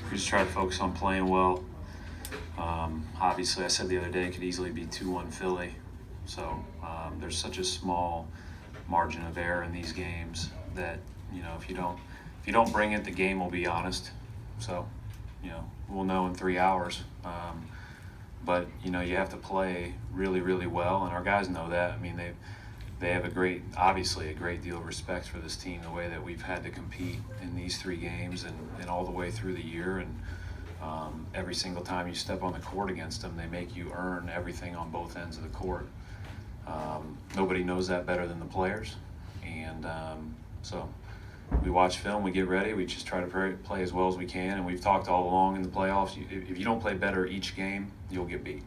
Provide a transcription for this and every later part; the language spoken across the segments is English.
We just try to focus on playing well. Obviously, I said the other day it could easily be 2-1 Philly. So there's such a small margin of error in these games that if you don't bring it, the game will be honest. So we'll know in 3 hours. But you have to play really, really well, and our guys know that. I mean, they have obviously a great deal of respect for this team, the way that we've had to compete in these 3 games and all the way through the year. And every single time you step on the court against them, they make you earn everything on both ends of the court. Nobody knows that better than the players. And so we watch film, we get ready, we just try to play as well as we can. And we've talked all along in the playoffs, if you don't play better each game, you'll get beat.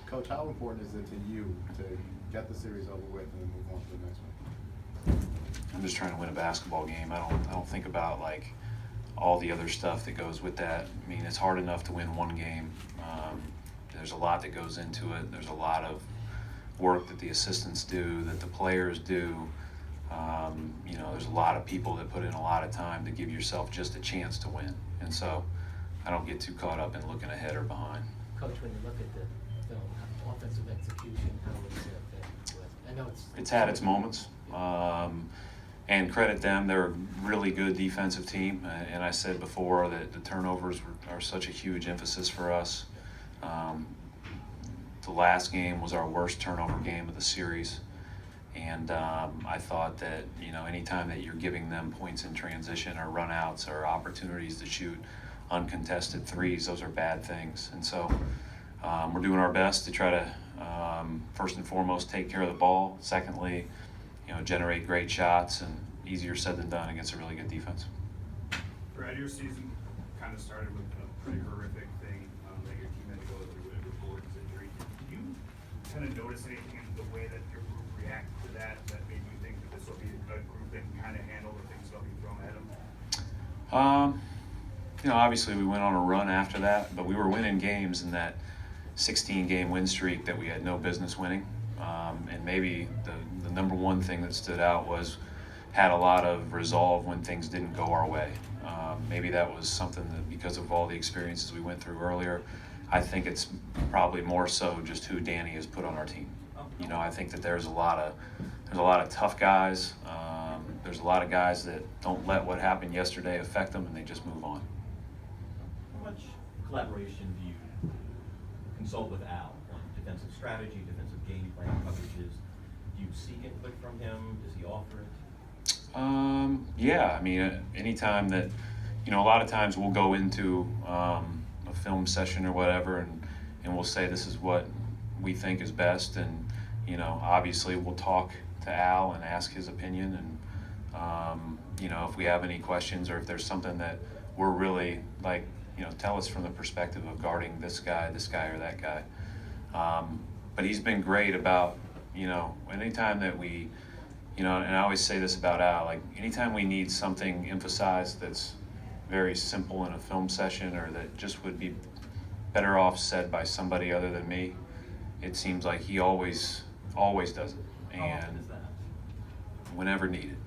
Coach, how important is it to you to get the series over with and then move on to the next one? I'm just trying to win a basketball game. I don't think about all the other stuff that goes with that. I mean, it's hard enough to win one game. There's a lot that goes into it. There's a lot of work that the assistants do, that the players do. There's a lot of people that put in a lot of time to give yourself just a chance to win. And so I don't get too caught up in looking ahead or behind. Coach, when you look at the film, offensive execution, how is it? I know it's had its moments. And credit them, they're a really good defensive team. And I said before that the turnovers are such a huge emphasis for us. The last game was our worst turnover game of the series. And I thought that, anytime that you're giving them points in transition or runouts or opportunities to shoot uncontested threes, those are bad things. And so we're doing our best to try to, first and foremost, take care of the ball. Secondly, generate great shots, and easier said than done against a really good defense. Brad, your season kind of started with a pretty horrific thing that your team had to go through with Gordon's injury. Did you kind of notice anything in the way that your group reacted to that made you think that this will be a group that can kind of handle the things that'll be thrown at them? Obviously we went on a run after that, but we were winning games in that 16-game win streak that we had no business winning. And maybe the number one thing that stood out was had a lot of resolve when things didn't go our way. Maybe that was something that, because of all the experiences we went through earlier, I think it's probably more so just who Danny has put on our team. I think that there's a lot of tough guys. There's a lot of guys that don't let what happened yesterday affect them, and they just move on. How much collaboration do you consult with Al on defensive strategy, defensive game plan, coverages? Do you seek input from him? Does he offer it? Yeah, I mean, anytime that, a lot of times we'll go into a film session or whatever, and we'll say this is what we think is best, and obviously we'll talk to Al and ask his opinion, and if we have any questions or if there's something that we're really tell us from the perspective of guarding this guy or that guy. But he's been great about, anytime that we, and I always say this about Al, anytime we need something emphasized that's very simple in a film session or that just would be better off said by somebody other than me, it seems like he always does it. How often is that? Whenever needed.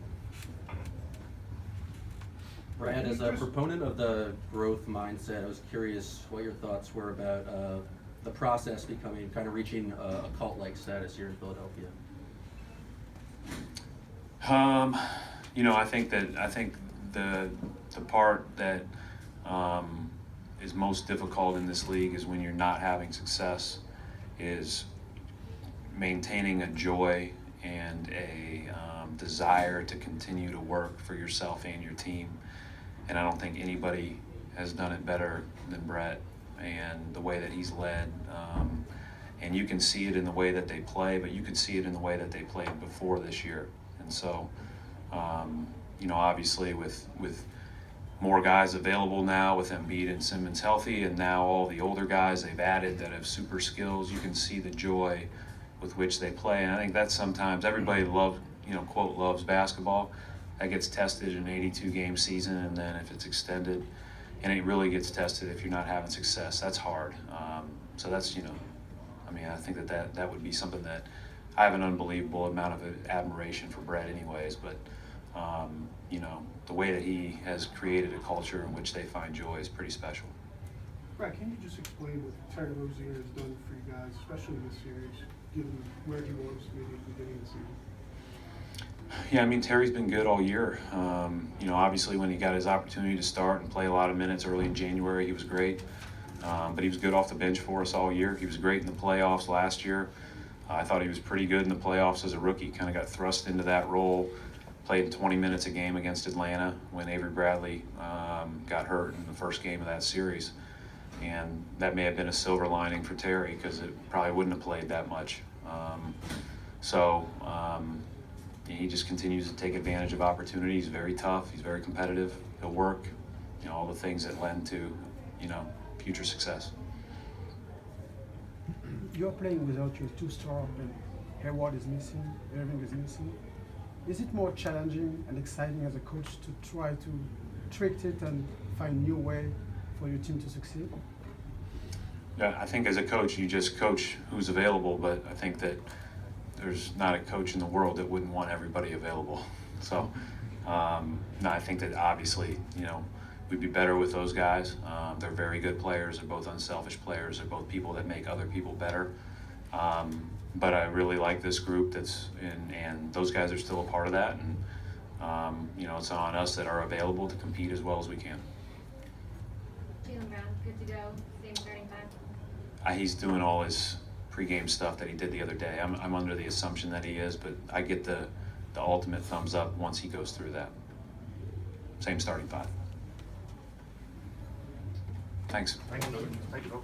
Brad, as a proponent of the growth mindset, I was curious what your thoughts were about the process becoming, kind of reaching a cult-like status here in Philadelphia. I think the part that is most difficult in this league is when you're not having success, is maintaining a joy and a desire to continue to work for yourself and your team. And I don't think anybody has done it better than Brett and the way that he's led. And you can see it in the way that they play, but you could see it in the way that they played before this year. And so, obviously with more guys available now, with Embiid and Simmons healthy, and now all the older guys they've added that have super skills, you can see the joy with which they play. And I think that's sometimes everybody quote, loves basketball. That gets tested in an 82-game season, and then if it's extended, and it really gets tested if you're not having success. That's hard. So that's, I think that would be something that I have an unbelievable amount of admiration for Brett anyways, but, the way that he has created a culture in which they find joy is pretty special. Brad, can you just explain what Terry Rozier has done for you guys, especially in this series, given where he was maybe at the beginning of the season? Yeah, I mean, Terry's been good all year. Obviously when he got his opportunity to start and play a lot of minutes early in January, he was great. But he was good off the bench for us all year. He was great in the playoffs last year. I thought he was pretty good in the playoffs as a rookie, kind of got thrust into that role, played 20 minutes a game against Atlanta when Avery Bradley got hurt in the first game of that series. And that may have been a silver lining for Terry because it probably wouldn't have played that much. He just continues to take advantage of opportunities. He's very tough. He's very competitive. He'll work. All the things that lend to, future success. You're playing without your two-star, and Hayward is missing, Irving is missing. Is it more challenging and exciting as a coach to try to trick it and find new way for your team to succeed? Yeah, I think as a coach, you just coach who's available, but I think that there's not a coach in the world that wouldn't want everybody available. So, no, I think that obviously, we'd be better with those guys. They're very good players. They're both unselfish players. They're both people that make other people better. But I really like this group that's in, and those guys are still a part of that. And, it's on us that are available to compete as well as we can. Jaylen Brown, good to go, same starting five. He's doing all his pregame stuff that he did the other day. I'm under the assumption that he is, but I get the ultimate thumbs up once he goes through that. Same starting five. Thanks. Thank you.